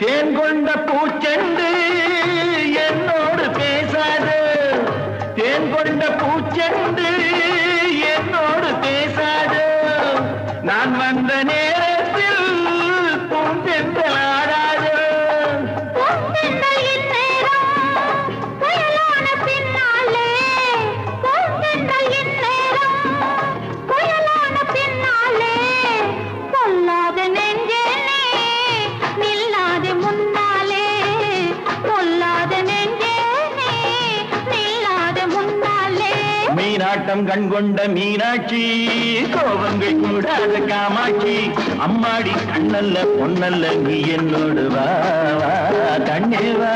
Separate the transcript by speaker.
Speaker 1: தேன் கொண்ட பூச்செண்டு என்னோடு பேசாது தேன் கொண்ட பூச்செண்டு என்னோடு பேசாது நான் வந்த நேரத்தில் பூந்தென்றல் ஆடாது மீனாட்டம் கண்கொண்ட மீனாட்சி கோபங்கள் கூடாத காமாட்சி அம்மாடி கண்ணல்ல பொன்னல்ல நீ என்னோடு வா வா கண்ணே வா